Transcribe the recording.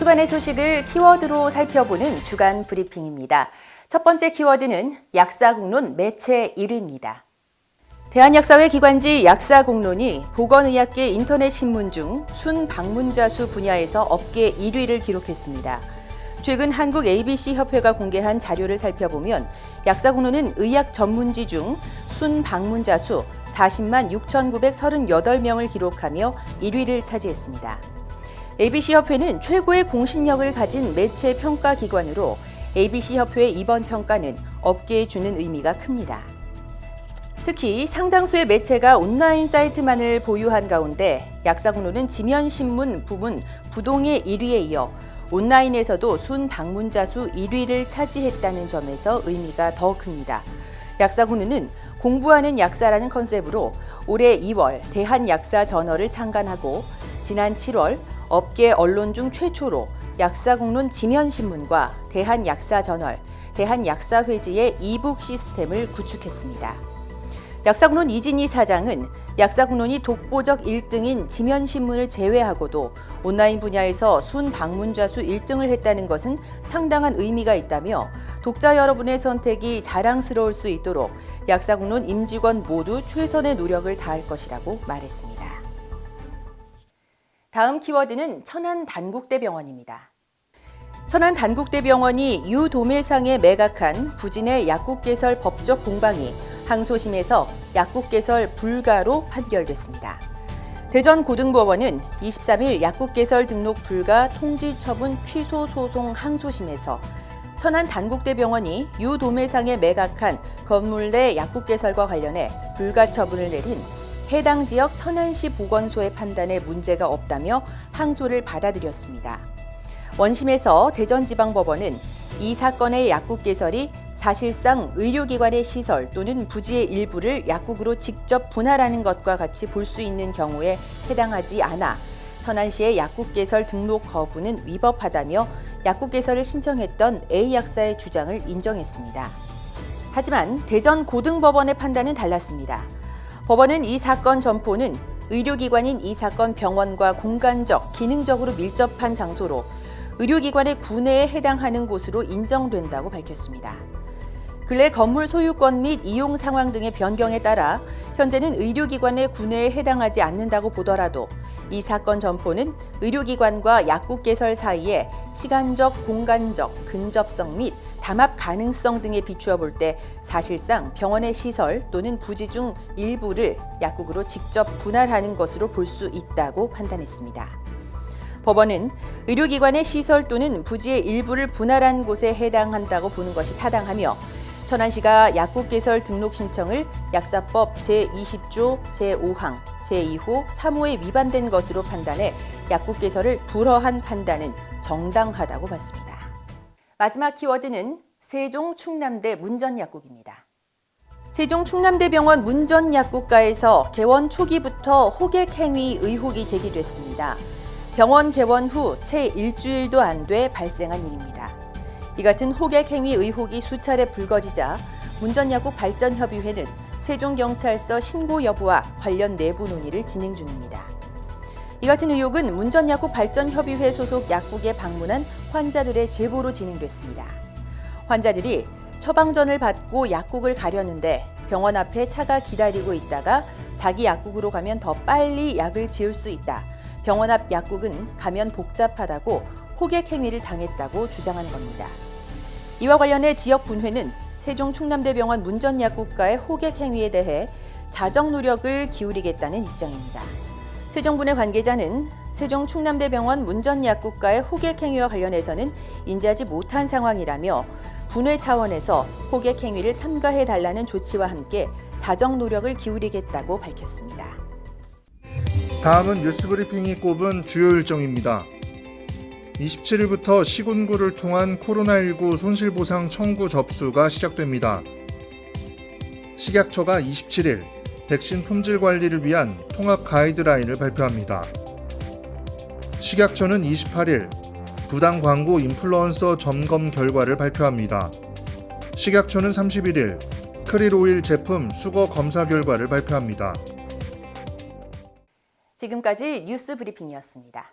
주간의 소식을 키워드로 살펴보는 주간 브리핑입니다. 첫 번째 키워드는 약사공론 매체 1위입니다. 대한약사회 기관지 약사공론이 보건의학계 인터넷 신문 중 순방문자 수 분야에서 업계 1위를 기록했습니다. 최근 한국 ABC 협회가 공개한 자료를 살펴보면 약사공론은 의학 전문지 중 순방문자 수 40만 6,938명을 기록하며 1위를 차지했습니다. ABC 협회는 최고의 공신력을 가진 매체 평가 기관으로 ABC 협회의 이번 평가는 업계에 주는 의미가 큽니다. 특히 상당수의 매체가 온라인 사이트만을 보유한 가운데 약사공론은 지면신문 부문 부동의 1위에 이어 온라인에서도 순방문자 수 1위를 차지했다는 점에서 의미가 더 큽니다. 약사공론은 공부하는 약사라는 컨셉으로 올해 2월 대한약사저널을 창간하고 지난 7월 업계 언론 중 최초로 약사공론 지면신문과 대한약사저널, 대한약사회지의 이북 시스템을 구축했습니다. 약사공론 이진희 사장은 약사공론이 독보적 1등인 지면신문을 제외하고도 온라인 분야에서 순방문자 수 1등을 했다는 것은 상당한 의미가 있다며 독자 여러분의 선택이 자랑스러울 수 있도록 약사공론 임직원 모두 최선의 노력을 다할 것이라고 말했습니다. 다음 키워드는 천안단국대병원입니다. 천안단국대병원이 유도매상에 매각한 부진의 약국개설 법적 공방이 항소심에서 약국개설 불가로 판결됐습니다. 대전고등법원은 23일 약국개설 등록 불가 통지 처분 취소 소송 항소심에서 천안단국대병원이 유도매상에 매각한 건물 내 약국개설과 관련해 불가 처분을 내린 해당 지역 천안시 보건소의 판단에 문제가 없다며 항소를 받아들였습니다. 원심에서 대전지방법원은 이 사건의 약국개설이 사실상 의료기관의 시설 또는 부지의 일부를 약국으로 직접 분할하는 것과 같이 볼 수 있는 경우에 해당하지 않아 천안시의 약국개설 등록 거부는 위법하다며 약국개설을 신청했던 A약사의 주장을 인정했습니다. 하지만 대전고등법원의 판단은 달랐습니다. 법원은 이 사건 점포는 의료기관인 이 사건 병원과 공간적, 기능적으로 밀접한 장소로 의료기관의 구내에 해당하는 곳으로 인정된다고 밝혔습니다. 근래 건물 소유권 및 이용 상황 등의 변경에 따라 현재는 의료기관의 구내에 해당하지 않는다고 보더라도 이 사건 점포는 의료기관과 약국개설 사이에 시간적, 공간적, 근접성 및 담합 가능성 등에 비추어 볼 때 사실상 병원의 시설 또는 부지 중 일부를 약국으로 직접 분할하는 것으로 볼 수 있다고 판단했습니다. 법원은 의료기관의 시설 또는 부지의 일부를 분할한 곳에 해당한다고 보는 것이 타당하며 천안시가 약국개설 등록 신청을 약사법 제20조 제5항 제2호 3호에 위반된 것으로 판단해 약국개설을 불허한 판단은 정당하다고 봤습니다. 마지막 키워드는 세종 충남대 문전약국입니다. 세종 충남대병원 문전약국가에서 개원 초기부터 호객 행위 의혹이 제기됐습니다. 병원 개원 후 채 일주일도 안 돼 발생한 일입니다. 이 같은 호객 행위 의혹이 수차례 불거지자 문전약국 발전협의회는 세종경찰서 신고 여부와 관련 내부 논의를 진행 중입니다. 이 같은 의혹은 문전약국 발전협의회 소속 약국에 방문한 환자들의 제보로 진행됐습니다. 환자들이 처방전을 받고 약국을 가려는데 병원 앞에 차가 기다리고 있다가 자기 약국으로 가면 더 빨리 약을 지을 수 있다. 병원 앞 약국은 가면 복잡하다고 호객 행위를 당했다고 주장한 겁니다. 이와 관련해 지역분회는 세종 충남대병원 문전약국가의 호객 행위에 대해 자정 노력을 기울이겠다는 입장입니다. 세종분회 관계자는 세종 충남대병원 문전약국가의 호객 행위와 관련해서는 인지하지 못한 상황이라며 분회 차원에서 호객 행위를 삼가해달라는 조치와 함께 자정 노력을 기울이겠다고 밝혔습니다. 다음은 뉴스브리핑이 꼽은 주요 일정입니다. 27일부터 시군구를 통한 코로나19 손실보상 청구 접수가 시작됩니다. 식약처가 27일 백신 품질 관리를 위한 통합 가이드라인을 발표합니다. 식약처는 28일 부당 광고 인플루언서 점검 결과를 발표합니다. 식약처는 31일 크릴 오일 제품 수거 검사 결과를 발표합니다. 지금까지 뉴스 브리핑이었습니다.